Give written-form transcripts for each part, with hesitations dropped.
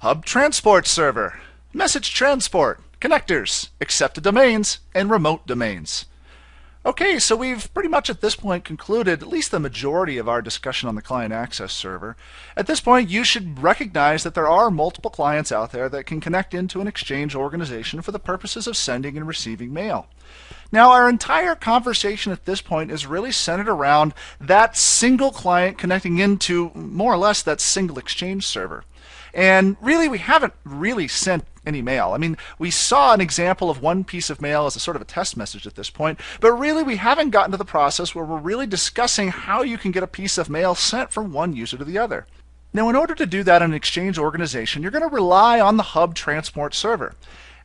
Hub Transport Server, Message Transport, Connectors, Accepted Domains, and Remote Domains. Okay, so we've pretty much at this point concluded at least the majority of our discussion on the client access server. At this point, you should recognize that there are multiple clients out there that can connect into an Exchange organization for the purposes of sending and receiving mail. Now, our entire conversation at this point is really centered around that single client connecting into more or less that single Exchange server. And really, we haven't really sent any mail. I mean, we saw an example of one piece of mail as a sort of a test message at this point, but really we haven't gotten to the process where we're really discussing how you can get a piece of mail sent from one user to the other. Now, in order to do that in an Exchange organization, you're going to rely on the Hub Transport Server.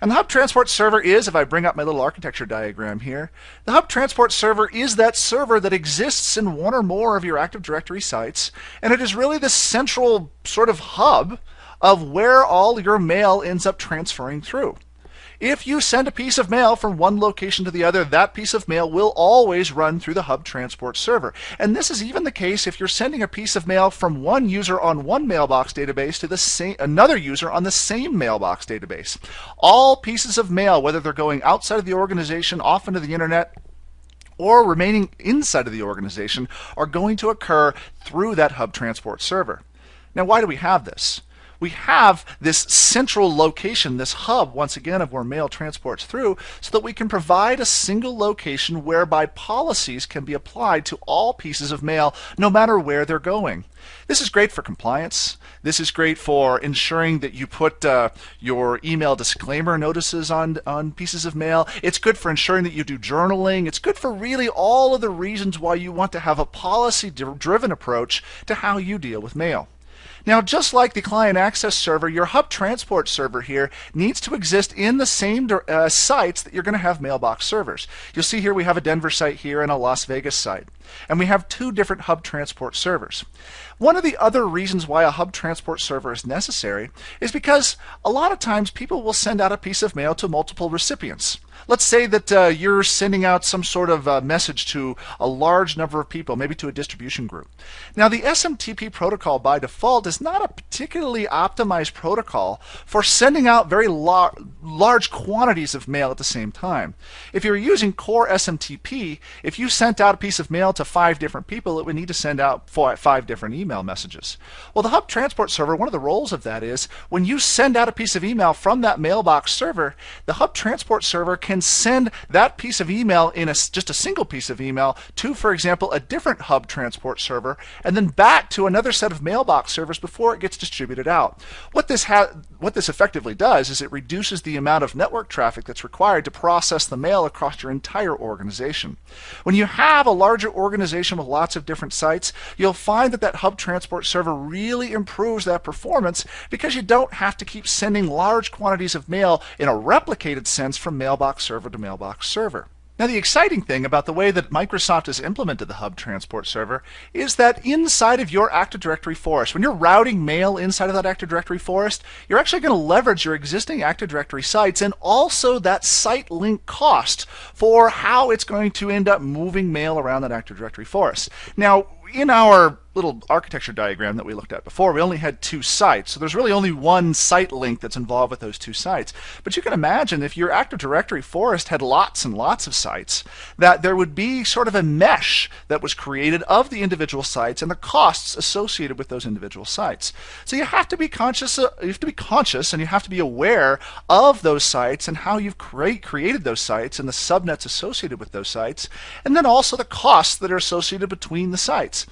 And the Hub Transport Server is, if I bring up my little architecture diagram here, the Hub Transport Server is that server that exists in one or more of your Active Directory sites, and it is really the central sort of hub of where all your mail ends up transferring through. If you send a piece of mail from one location to the other, that piece of mail will always run through the Hub Transport Server. And this is even the case if you're sending a piece of mail from one user on one mailbox database to another user on the same mailbox database. All pieces of mail, whether they're going outside of the organization, off into the internet, or remaining inside of the organization, are going to occur through that Hub Transport Server. Now, why do we have this? We have this central location, this hub, once again, of where mail transports through, so that we can provide a single location whereby policies can be applied to all pieces of mail, no matter where they're going. This is great for compliance. This is great for ensuring that you put your email disclaimer notices on pieces of mail. It's good for ensuring that you do journaling. It's good for really all of the reasons why you want to have a policy-driven approach to how you deal with mail. Now, just like the client access server, your Hub Transport Server here needs to exist in the same sites that you're going to have mailbox servers. You'll see here we have a Denver site here and a Las Vegas site. And we have two different Hub Transport servers. One of the other reasons why a Hub Transport Server is necessary is because a lot of times people will send out a piece of mail to multiple recipients. Let's say that you're sending out some sort of message to a large number of people, maybe to a distribution group. Now, the SMTP protocol by default is not a particularly optimized protocol for sending out very large quantities of mail at the same time. If you're using core SMTP, if you sent out a piece of mail to 5 different people, it would need to send out 5 different email messages. Well, the Hub Transport Server, one of the roles of that is when you send out a piece of email from that mailbox server, the Hub Transport Server can send that piece of email in just a single piece of email to, for example, a different Hub Transport Server, and then back to another set of mailbox servers before it gets distributed out. What this effectively does is it reduces the amount of network traffic that's required to process the mail across your entire organization. When you have a larger organization with lots of different sites, you'll find that that Hub Transport Server really improves that performance because you don't have to keep sending large quantities of mail in a replicated sense from mailbox server to mailbox server. Now, the exciting thing about the way that Microsoft has implemented the Hub Transport Server is that inside of your Active Directory forest, when you're routing mail inside of that Active Directory forest, you're actually going to leverage your existing Active Directory sites and also that site link cost for how it's going to end up moving mail around that Active Directory forest. Now, in our little architecture diagram that we looked at before, we only had 2 sites, so there's really only one site link that's involved with those 2 sites. But you can imagine if your Active Directory forest had lots and lots of sites, that there would be sort of a mesh that was created of the individual sites and the costs associated with those individual sites. So you have to be conscious, and you have to be aware of those sites and how you've created those sites and the subnets associated with those sites, and then also the costs that are associated between the sites.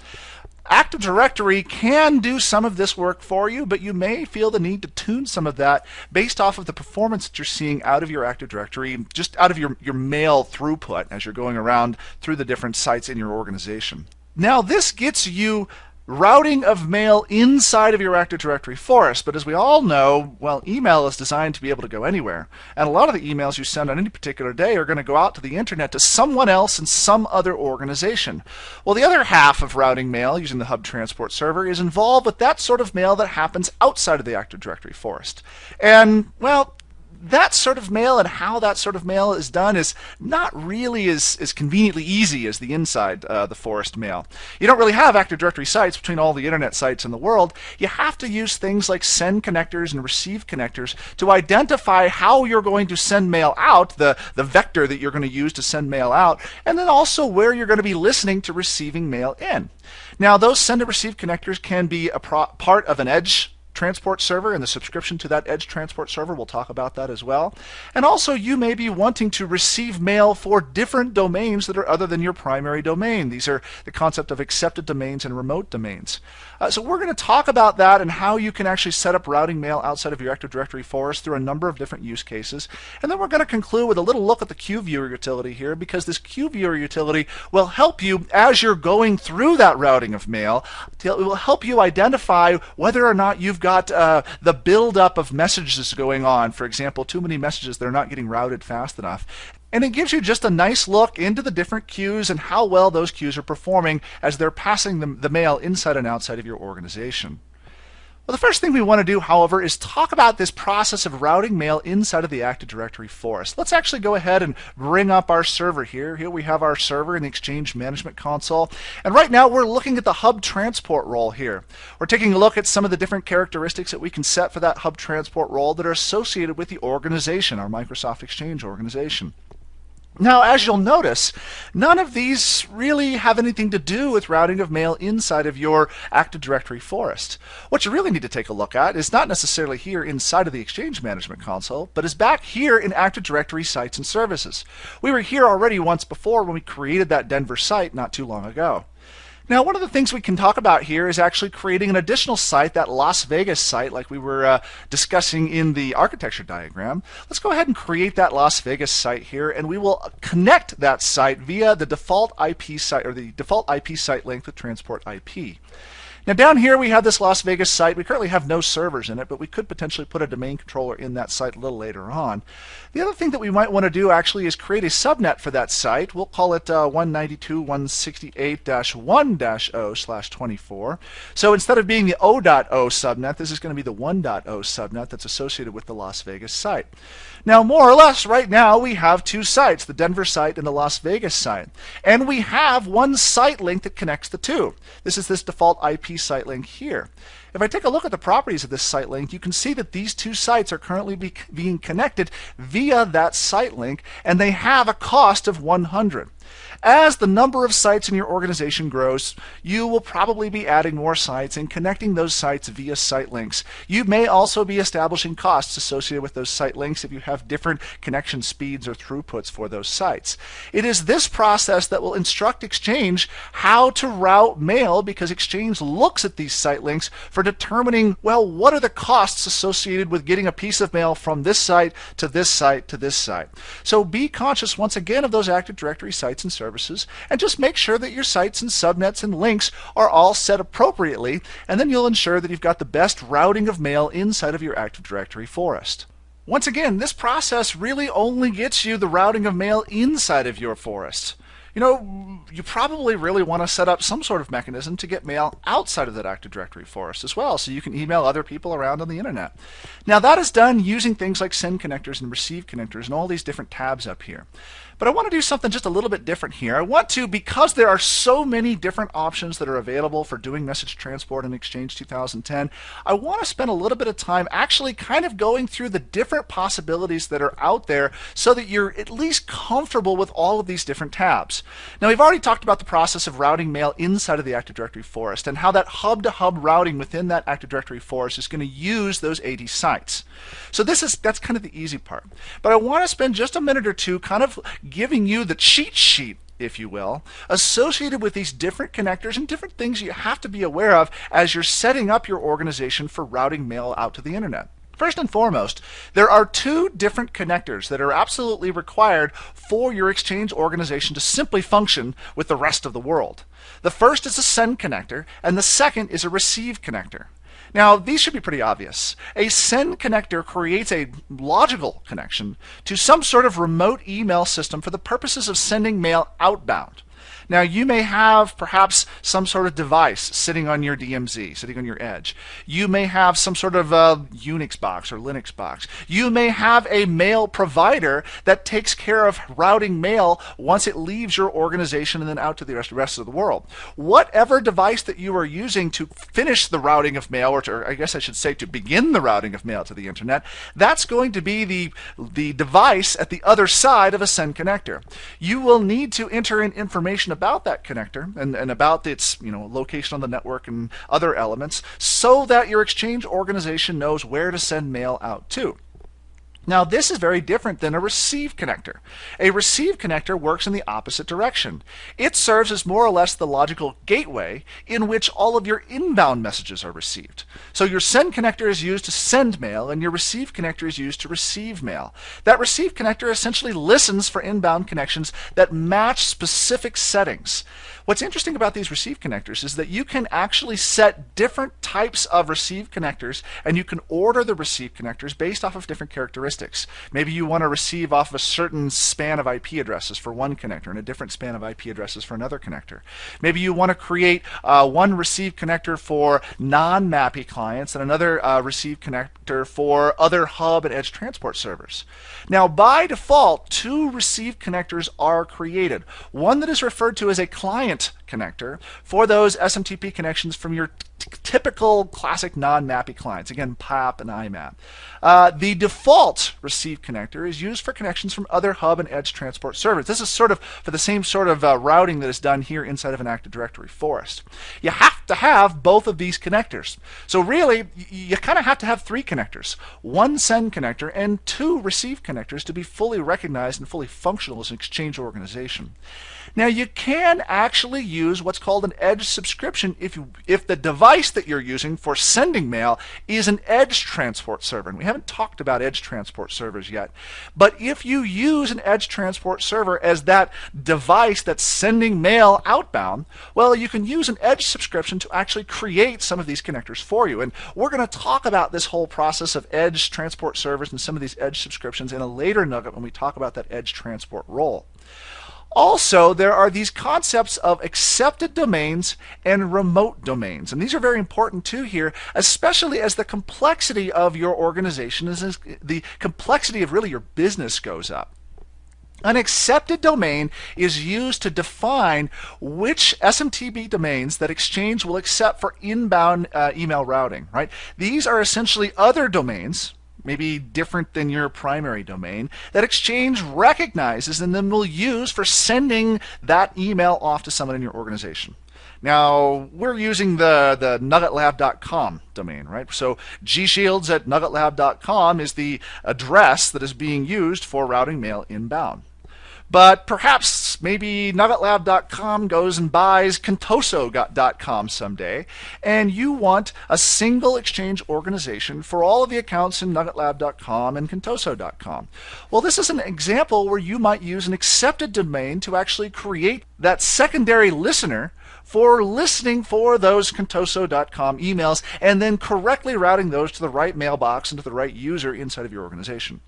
Active Directory can do some of this work for you, but you may feel the need to tune some of that based off of the performance that you're seeing out of your Active Directory, just out of your mail throughput as you're going around through the different sites in your organization. Now, this gets you routing of mail inside of your Active Directory forest, but as we all know, well, email is designed to be able to go anywhere, and a lot of the emails you send on any particular day are going to go out to the internet to someone else in some other organization. Well, the other half of routing mail using the Hub Transport Server is involved with that sort of mail that happens outside of the Active Directory forest. And, well, that sort of mail and how that sort of mail is done is not really as conveniently easy as the inside the forest mail. You don't really have Active Directory sites between all the internet sites in the world. You have to use things like send connectors and receive connectors to identify how you're going to send mail out, the vector that you're going to use to send mail out, and then also where you're going to be listening to receiving mail in. Now, those send and receive connectors can be a part of an edge transport server and the subscription to that edge transport server. We'll talk about that as well. And also, you may be wanting to receive mail for different domains that are other than your primary domain. These are the concept of accepted domains and remote domains. So we're going to talk about that and how you can actually set up routing mail outside of your Active Directory forest through a number of different use cases. And then we're going to conclude with a little look at the QViewer utility here, because this QViewer utility will help you as you're going through that routing of mail. It will help you identify whether or not you've got the buildup of messages going on. For example, too many messages that are not getting routed fast enough. And it gives you just a nice look into the different queues and how well those queues are performing as they're passing the mail inside and outside of your organization. Well, the first thing we want to do, however, is talk about this process of routing mail inside of the Active Directory forest. Let's actually go ahead and bring up our server here. Here we have our server in the Exchange Management Console. And right now we're looking at the hub transport role here. We're taking a look at some of the different characteristics that we can set for that hub transport role that are associated with the organization, our Microsoft Exchange organization. Now, as you'll notice, none of these really have anything to do with routing of mail inside of your Active Directory forest. What you really need to take a look at is not necessarily here inside of the Exchange Management Console, but is back here in Active Directory Sites and Services. We were here already once before when we created that Denver site not too long ago. Now, one of the things we can talk about here is actually creating an additional site, that Las Vegas site, like we were discussing in the architecture diagram. Let's go ahead and create that Las Vegas site here, and we will connect that site via the default IP site, or the default IP site link with transport IP. Now, down here we have this Las Vegas site. We currently have no servers in it, but we could potentially put a domain controller in that site a little later on. The other thing that we might want to do actually is create a subnet for that site. We'll call it 192.168-1-0/24. So instead of being the 0.0 subnet, this is going to be the 1.0 subnet that's associated with the Las Vegas site. Now, more or less, right now we have two sites, the Denver site and the Las Vegas site. And we have one site link that connects the two. This is this default IP site link here. If I take a look at the properties of this site link, you can see that these two sites are currently being connected via that site link, and they have a cost of 100. As the number of sites in your organization grows, you will probably be adding more sites and connecting those sites via site links. You may also be establishing costs associated with those site links if you have different connection speeds or throughputs for those sites. It is this process that will instruct Exchange how to route mail, because Exchange looks at these site links for determining, well, what are the costs associated with getting a piece of mail from this site to this site to this site. So be conscious once again of those Active Directory sites and services, and just make sure that your sites and subnets and links are all set appropriately, and then you'll ensure that you've got the best routing of mail inside of your Active Directory forest. Once again, this process really only gets you the routing of mail inside of your forest. You know, you probably really want to set up some sort of mechanism to get mail outside of that Active Directory forest as well, so you can email other people around on the internet. Now, that is done using things like send connectors and receive connectors and all these different tabs up here. But I want to do something just a little bit different here. I want to, because there are so many different options that are available for doing message transport in Exchange 2010, I want to spend a little bit of time actually kind of going through the different possibilities that are out there so that you're at least comfortable with all of these different tabs. Now, we've already talked about the process of routing mail inside of the Active Directory forest and how that hub-to-hub routing within that Active Directory forest is going to use those AD sites. So that's kind of the easy part. But I want to spend just a minute or two kind of giving you the cheat sheet, if you will, associated with these different connectors and different things you have to be aware of as you're setting up your organization for routing mail out to the internet. First and foremost, there are two different connectors that are absolutely required for your Exchange organization to simply function with the rest of the world. The first is a send connector, and the second is a receive connector. Now, these should be pretty obvious. A send connector creates a logical connection to some sort of remote email system for the purposes of sending mail outbound. Now, you may have perhaps some sort of device sitting on your DMZ, sitting on your edge. You may have some sort of Unix box or Linux box. You may have a mail provider that takes care of routing mail once it leaves your organization and then out to the rest of the world. Whatever device that you are using to finish the routing of mail, or I guess I should say to begin the routing of mail to the internet, that's going to be the device at the other side of a send connector. You will need to enter in information about that connector and about its location on the network and other elements so that your Exchange organization knows where to send mail out to. Now, this is very different than a receive connector. A receive connector works in the opposite direction. It serves as more or less the logical gateway in which all of your inbound messages are received. So your send connector is used to send mail, and your receive connector is used to receive mail. That receive connector essentially listens for inbound connections that match specific settings. What's interesting about these receive connectors is that you can actually set different types of receive connectors, and you can order the receive connectors based off of different characteristics. Maybe you want to receive off of a certain span of IP addresses for one connector and a different span of IP addresses for another connector. Maybe you want to create one receive connector for non-MAPI clients and another receive connector for other hub and edge transport servers. Now, by default, two receive connectors are created. One that is referred to as a client connector for those SMTP connections from your typical classic non-MAPI clients, again PAP and IMAP. The default receive connector is used for connections from other hub and edge transport servers. This is sort of for the same sort of routing that is done here inside of an Active Directory forest. You have to have both of these connectors. So really, you kind of have to have three connectors, one send connector and two receive connectors to be fully recognized and fully functional as an Exchange organization. Now, you can actually use what's called an edge subscription if the device that you're using for sending mail is an edge transport server. And we haven't talked about edge transport servers yet. But if you use an edge transport server as that device that's sending mail outbound, well, you can use an edge subscription to actually create some of these connectors for you. And we're going to talk about this whole process of edge transport servers and some of these edge subscriptions in a later nugget when we talk about that edge transport role. Also, there are these concepts of accepted domains and remote domains. And these are very important too here, especially as the complexity of your organization, as the complexity of really your business goes up. An accepted domain is used to define which SMTP domains that Exchange will accept for inbound email routing, right? These are essentially other domains, maybe different than your primary domain, that Exchange recognizes and then will use for sending that email off to someone in your organization. Now, we're using the nuggetlab.com domain, right? So gshields@nuggetlab.com is the address that is being used for routing mail inbound. But perhaps maybe nuggetlab.com goes and buys contoso.com someday, and you want a single Exchange organization for all of the accounts in nuggetlab.com and contoso.com. Well, this is an example where you might use an accepted domain to actually create that secondary listener for listening for those contoso.com emails and then correctly routing those to the right mailbox and to the right user inside of your organization.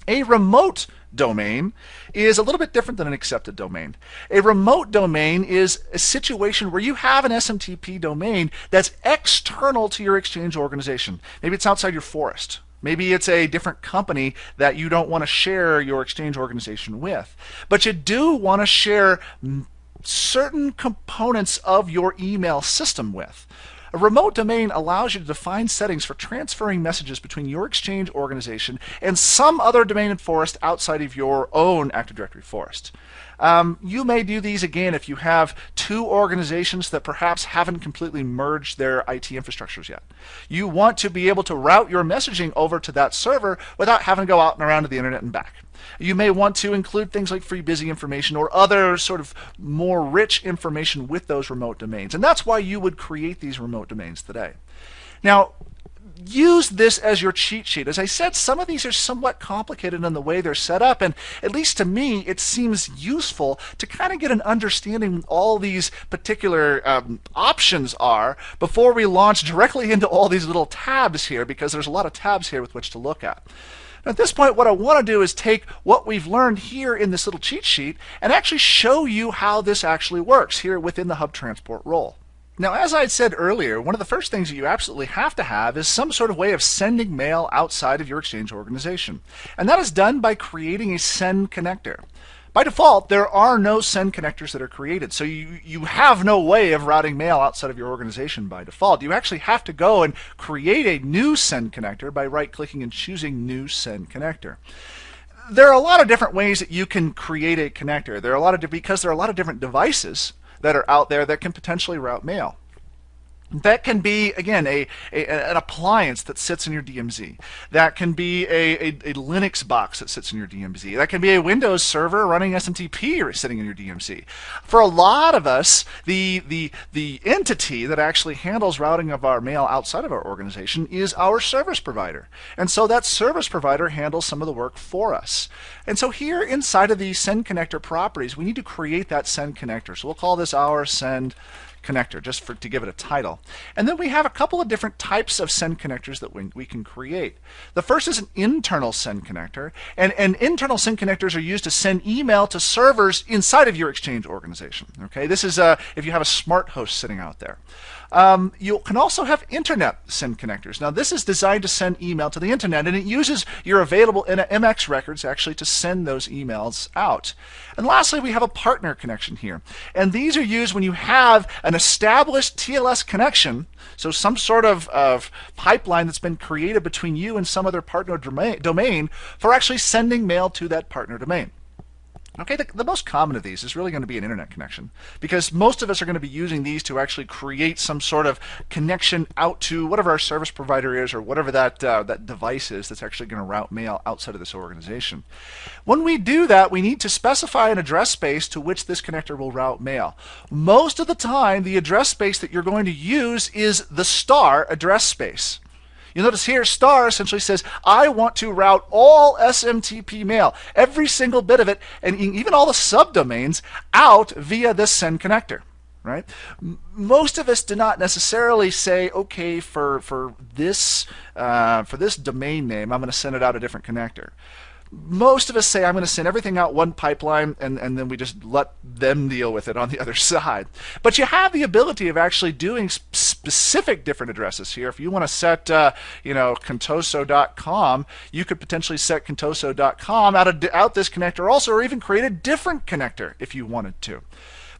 A remote domain is a little bit different than an accepted domain. A remote domain is a situation where you have an SMTP domain that's external to your Exchange organization. Maybe it's outside your forest. Maybe it's a different company that you don't want to share your Exchange organization with. But you do want to share certain components of your email system with. A remote domain allows you to define settings for transferring messages between your Exchange organization and some other domain and forest outside of your own Active Directory forest. You may do these again if you have two organizations that perhaps haven't completely merged their IT infrastructures yet. You want to be able to route your messaging over to that server without having to go out and around to the internet and back. You may want to include things like FreeBSD information or other sort of more rich information with those remote domains. And that's why you would create these remote domains today. Now, use this as your cheat sheet. As I said, some of these are somewhat complicated in the way they're set up, and at least to me, it seems useful to kind of get an understanding of all these particular options are before we launch directly into all these little tabs here, because there's a lot of tabs here with which to look at. At this point, what I want to do is take what we've learned here in this little cheat sheet and actually show you how this actually works here within the Hub Transport role. Now, as I had said earlier, one of the first things that you absolutely have to have is some sort of way of sending mail outside of your Exchange organization. And that is done by creating a send connector. By default, there are no send connectors that are created, so you have no way of routing mail outside of your organization by default. You actually have to go and create a new send connector by right-clicking and choosing New Send Connector. There are a lot of different ways that you can create a connector. Because there are a lot of different devices that are out there that can potentially route mail. That can be, again, an appliance that sits in your DMZ. That can be a Linux box that sits in your DMZ. That can be a Windows server running SMTP sitting in your DMZ. For a lot of us, the entity that actually handles routing of our mail outside of our organization is our service provider. And so that service provider handles some of the work for us. And so here inside of the send connector properties, we need to create that send connector. So we'll call this our send connector, just to give it a title. And then we have a couple of different types of send connectors that we can create. The first is an internal send connector, and internal send connectors are used to send email to servers inside of your Exchange organization. Okay, this is if you have a smart host sitting out there. You can also have internet send connectors. Now this is designed to send email to the internet, and it uses your available MX records actually to send those emails out. And lastly, we have a partner connection here. And these are used when you have an established TLS connection, so some sort of pipeline that's been created between you and some other partner domain for actually sending mail to that partner domain. Okay, the most common of these is really going to be an internet connection, because most of us are going to be using these to actually create some sort of connection out to whatever our service provider is, or whatever that device is that's actually going to route mail outside of this organization. When we do that, we need to specify an address space to which this connector will route mail. Most of the time, the address space that you're going to use is the star address space. You'll notice here, star essentially says, I want to route all SMTP mail, every single bit of it, and even all the subdomains, out via this send connector. Right? Most of us do not necessarily say, okay, for this domain name, I'm going to send it out a different connector. Most of us say, I'm going to send everything out one pipeline, and then we just let them deal with it on the other side. But you have the ability of actually doing specific different addresses here. If you want to set, contoso.com, you could potentially set contoso.com out this connector also, or even create a different connector if you wanted to.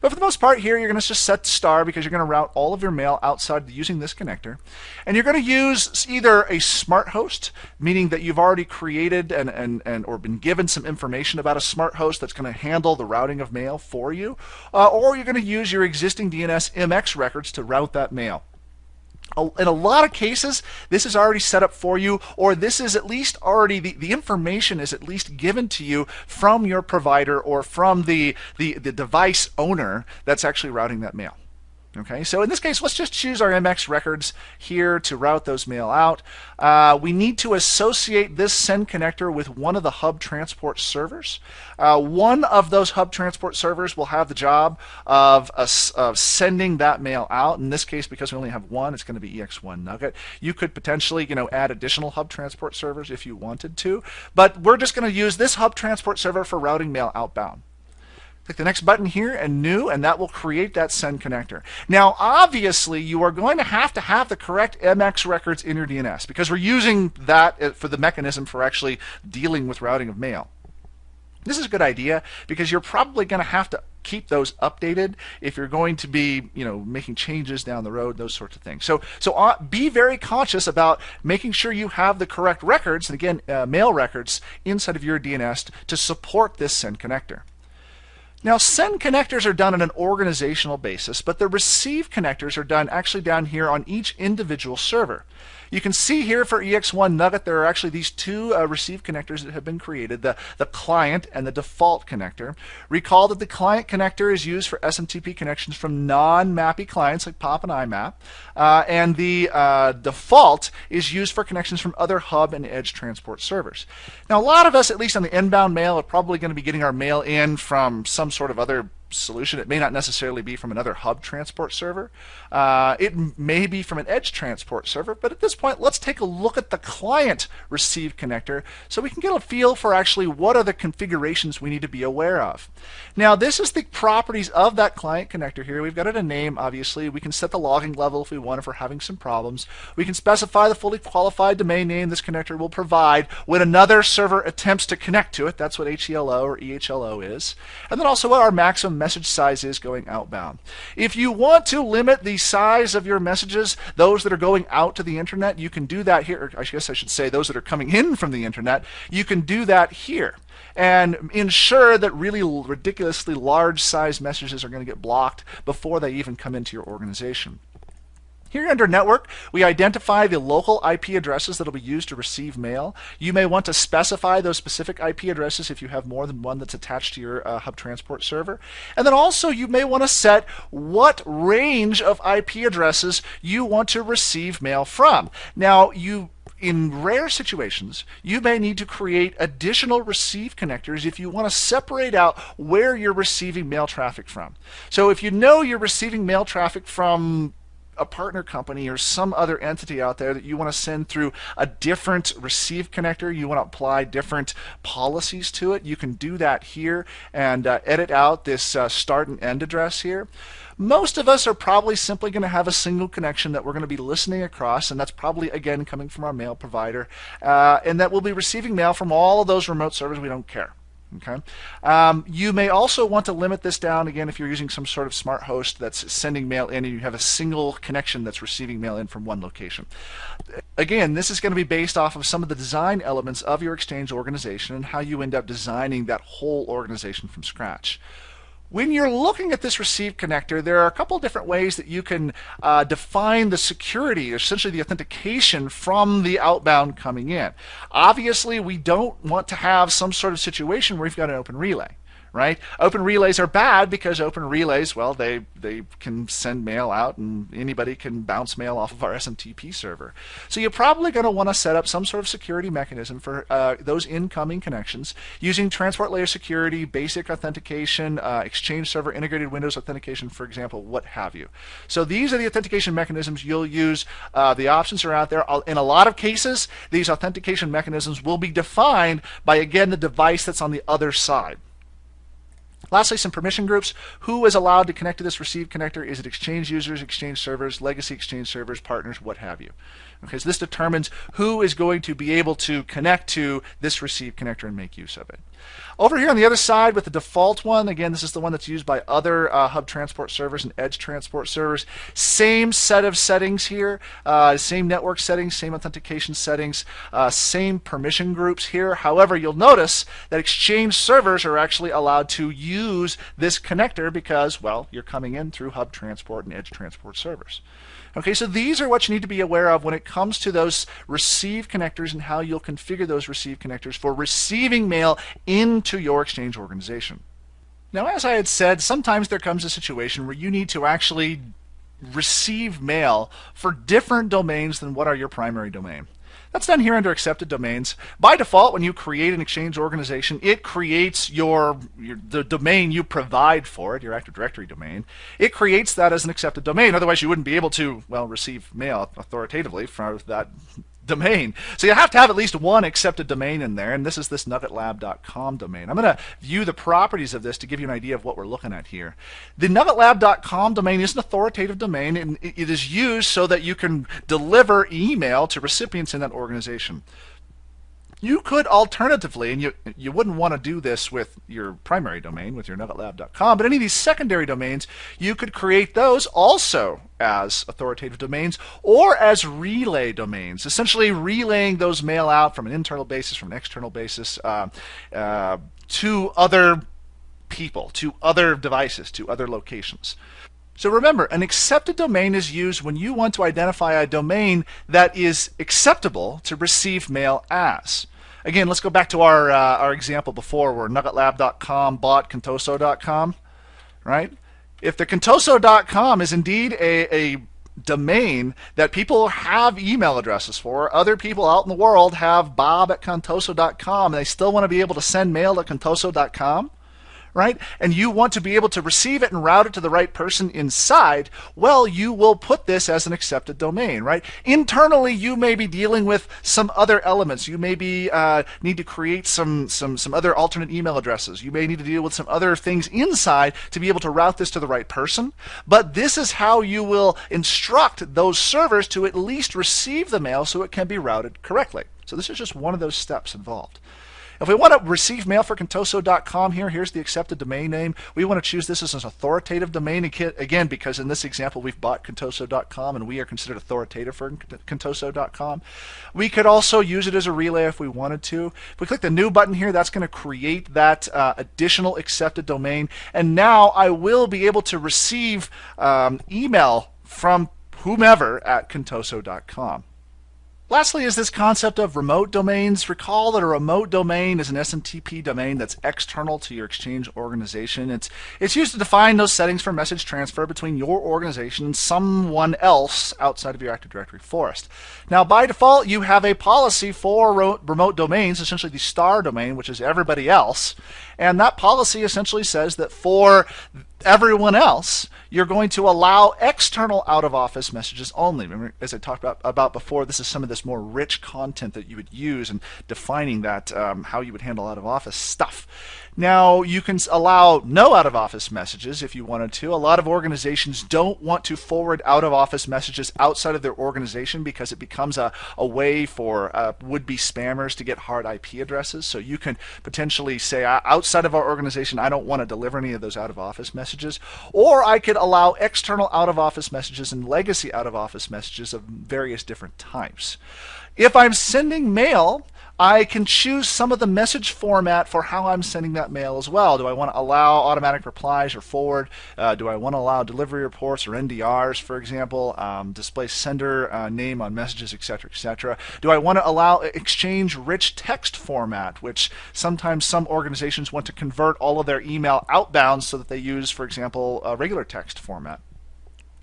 But for the most part here, you're going to just set star because you're going to route all of your mail outside using this connector. And you're going to use either a smart host, meaning that you've already created or been given some information about a smart host that's going to handle the routing of mail for you, or you're going to use your existing DNS MX records to route that mail. In a lot of cases, this is already set up for you, or this is at least already, the information is at least given to you from your provider or from the device owner that's actually routing that mail. Okay, so in this case, let's just choose our MX records here to route those mail out. We need to associate this send connector with one of the Hub Transport servers. One of those Hub Transport servers will have the job of sending that mail out. In this case, because we only have one, it's going to be EX1 Nugget. You could potentially, add additional Hub Transport servers if you wanted to, but we're just going to use this Hub Transport server for routing mail outbound. Click the next button here and new, and that will create that send connector. Now, obviously, you are going to have the correct MX records in your DNS, because we're using that for the mechanism for actually dealing with routing of mail. This is a good idea because you're probably going to have to keep those updated if you're going to be, making changes down the road, those sorts of things. So be very conscious about making sure you have the correct records, and again, mail records inside of your DNS to support this send connector. Now, send connectors are done on an organizational basis, but the receive connectors are done actually down here on each individual server. You can see here for EX1 Nugget, there are actually these two receive connectors that have been created, the client and the default connector. Recall that the client connector is used for SMTP connections from non-MAPI clients like POP and IMAP, and the default is used for connections from other hub and edge transport servers. Now, a lot of us, at least on the inbound mail, are probably going to be getting our mail in from some sort of other solution. It may not necessarily be from another hub transport server. It may be from an edge transport server, but at this point, let's take a look at the client receive connector so we can get a feel for actually what are the configurations we need to be aware of. Now, this is the properties of that client connector here. We've got it a name, obviously. We can set the logging level if we want, if we're having some problems. We can specify the fully qualified domain name this connector will provide when another server attempts to connect to it. That's what HELO or EHLO is. And then also what our maximum message size is going outbound. If you want to limit the size of your messages, those that are going out to the internet, you can do that here. Or I guess I should say those that are coming in from the internet, you can do that here and ensure that really ridiculously large size messages are going to get blocked before they even come into your organization. Here under Network, we identify the local IP addresses that will be used to receive mail. You may want to specify those specific IP addresses if you have more than one that's attached to your hub transport server. And then also you may want to set what range of IP addresses you want to receive mail from. Now, in rare situations, you may need to create additional receive connectors if you want to separate out where you're receiving mail traffic from. So if you know you're receiving mail traffic from a partner company or some other entity out there that you want to send through a different receive connector, you want to apply different policies to it, you can do that here and edit out this start and end address here. Most of us are probably simply going to have a single connection that we're going to be listening across, and that's probably, again, coming from our mail provider, and that we'll be receiving mail from all of those remote servers. We don't care. Okay. You may also want to limit this down, again, if you're using some sort of smart host that's sending mail in and you have a single connection that's receiving mail in from one location. Again, this is going to be based off of some of the design elements of your Exchange organization and how you end up designing that whole organization from scratch. When you're looking at this receive connector, there are a couple different ways that you can define the security, essentially the authentication from the outbound coming in. Obviously, we don't want to have some sort of situation where we've got an open relay. Right? Open relays are bad because open relays, well, they can send mail out and anybody can bounce mail off of our SMTP server. So you're probably going to want to set up some sort of security mechanism for those incoming connections using transport layer security, basic authentication, Exchange server integrated Windows authentication, for example, what have you. So these are the authentication mechanisms you'll use. The options are out there. In a lot of cases, these authentication mechanisms will be defined by, again, the device that's on the other side. Lastly, some permission groups. Who is allowed to connect to this receive connector? Is it Exchange users, Exchange servers, legacy Exchange servers, partners, what have you? Okay, so this determines who is going to be able to connect to this receive connector and make use of it. Over here on the other side with the default one, again, this is the one that's used by other hub transport servers and edge transport servers. Same set of settings here, same network settings, same authentication settings, same permission groups here. However, you'll notice that Exchange servers are actually allowed to use this connector because, well, you're coming in through hub transport and edge transport servers. Okay, so these are what you need to be aware of when it comes to those receive connectors and how you'll configure those receive connectors for receiving mail into your Exchange organization. Now, as I had said, sometimes there comes a situation where you need to actually receive mail for different domains than what are your primary domain. That's done here under accepted domains. By default, when you create an Exchange organization, it creates the domain you provide for it, your Active Directory domain. It creates that as an accepted domain. Otherwise, you wouldn't be able to, well, receive mail authoritatively from that domain. So you have to have at least one accepted domain in there, and this is this nuggetlab.com domain. I'm going to view the properties of this to give you an idea of what we're looking at here. The nuggetlab.com domain is an authoritative domain, and it is used so that you can deliver email to recipients in that organization. You could alternatively, and you wouldn't want to do this with your primary domain, with your nuggetlab.com, but any of these secondary domains, you could create those also as authoritative domains or as relay domains, essentially relaying those mail out from an internal basis, from an external basis, to other people, to other devices, to other locations. So remember, an accepted domain is used when you want to identify a domain that is acceptable to receive mail as. Again, let's go back to our example before where nuggetlab.com bought contoso.com, right? If the contoso.com is indeed a domain that people have email addresses for, other people out in the world have bob@contoso.com, and they still want to be able to send mail to contoso.com, right? And you want to be able to receive it and route it to the right person inside, well, you will put this as an accepted domain, right? Internally, you may be dealing with some other elements. You may be need to create some other alternate email addresses. You may need to deal with some other things inside to be able to route this to the right person. But this is how you will instruct those servers to at least receive the mail so it can be routed correctly. So this is just one of those steps involved. If we want to receive mail for Contoso.com here's the accepted domain name. We want to choose this as an authoritative domain, again, because in this example we've bought Contoso.com and we are considered authoritative for Contoso.com. We could also use it as a relay if we wanted to. If we click the new button here, that's going to create that additional accepted domain. And now I will be able to receive email from whomever at Contoso.com. Lastly is this concept of remote domains. Recall that a remote domain is an SMTP domain that's external to your Exchange organization. It's used to define those settings for message transfer between your organization and someone else outside of your Active Directory forest. Now, by default, you have a policy for remote domains, essentially the star domain, which is everybody else. And that policy essentially says that for everyone else, you're going to allow external out-of-office messages only. Remember, as I talked about before, this is some of this more rich content that you would use in defining that, how you would handle out-of-office stuff. Now, you can allow no out-of-office messages if you wanted to. A lot of organizations don't want to forward out-of-office messages outside of their organization because it becomes a way for would-be spammers to get hard IP addresses. So you can potentially say, outside of our organization, I don't want to deliver any of those out-of-office messages. Or I could allow external out-of-office messages and legacy out-of-office messages of various different types. If I'm sending mail, I can choose some of the message format for how I'm sending that mail as well. Do I want to allow automatic replies or forward? Do I want to allow delivery reports or NDRs, for example, display sender name on messages, etc., etc.? Do I want to allow Exchange rich text format, which sometimes some organizations want to convert all of their email outbound so that they use, for example, a regular text format?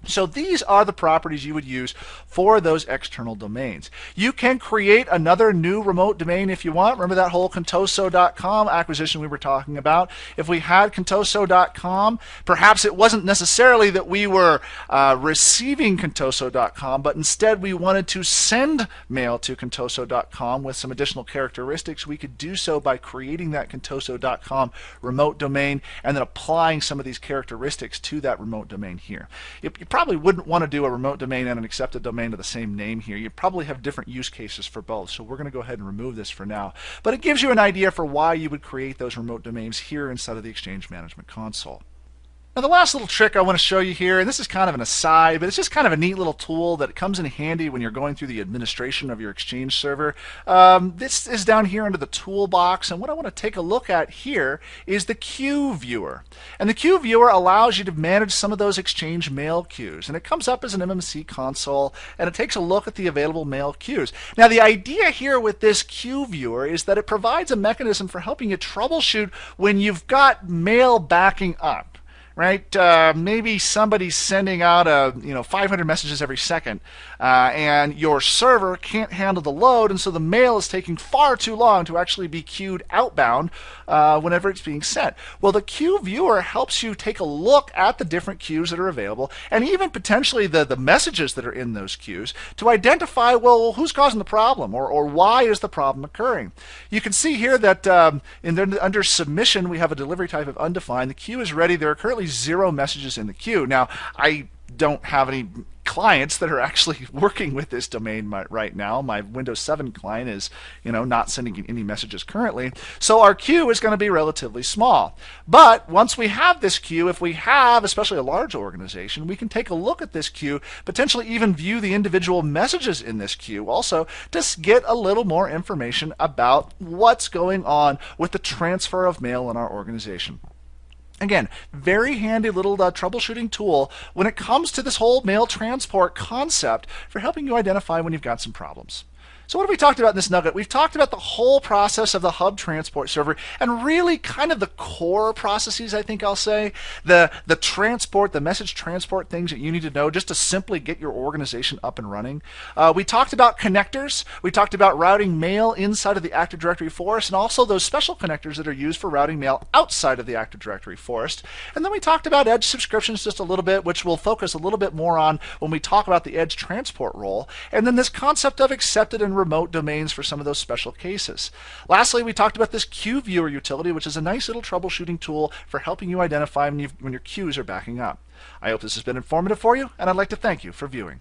So these are the properties you would use for those external domains. You can create another new remote domain if you want. Remember that whole Contoso.com acquisition we were talking about? If we had Contoso.com, perhaps it wasn't necessarily that we were receiving Contoso.com, but instead we wanted to send mail to Contoso.com with some additional characteristics. We could do so by creating that Contoso.com remote domain and then applying some of these characteristics to that remote domain here. You probably wouldn't want to do a remote domain and an accepted domain of the same name here. You probably have different use cases for both, so we're going to go ahead and remove this for now. But it gives you an idea for why you would create those remote domains here inside of the Exchange Management Console. Now the last little trick I want to show you here, and this is kind of an aside, but it's just kind of a neat little tool that comes in handy when you're going through the administration of your Exchange server. This is down here under the toolbox, and what I want to take a look at here is the queue viewer. And the queue viewer allows you to manage some of those Exchange mail queues, and it comes up as an MMC console, and it takes a look at the available mail queues. Now the idea here with this queue viewer is that it provides a mechanism for helping you troubleshoot when you've got mail backing up. Right? Maybe somebody's sending out 500 messages every second, and your server can't handle the load, and so the mail is taking far too long to actually be queued outbound whenever it's being sent. Well, the queue viewer helps you take a look at the different queues that are available, and even potentially the messages that are in those queues to identify, well, who's causing the problem, or why is the problem occurring. You can see here that under submission, we have a delivery type of undefined. The queue is ready. There are currently 0 messages in the queue. Now, I don't have any clients that are actually working with this domain right now. My Windows 7 client is, not sending any messages currently. So our queue is going to be relatively small. But once we have this queue, if we have, especially a large organization, we can take a look at this queue, potentially even view the individual messages in this queue also to get a little more information about what's going on with the transfer of mail in our organization. Again, very handy little troubleshooting tool when it comes to this whole mail transport concept for helping you identify when you've got some problems. So what have we talked about in this nugget? We've talked about the whole process of the hub transport server and really kind of the core processes, I think I'll say, the transport, the message transport things that you need to know just to simply get your organization up and running. We talked about connectors. We talked about routing mail inside of the Active Directory forest and also those special connectors that are used for routing mail outside of the Active Directory forest. And then we talked about Edge subscriptions just a little bit, which we'll focus a little bit more on when we talk about the Edge transport role. And then this concept of accepted and remote domains for some of those special cases. Lastly, we talked about this queue viewer utility, which is a nice little troubleshooting tool for helping you identify when your queues are backing up. I hope this has been informative for you, and I'd like to thank you for viewing.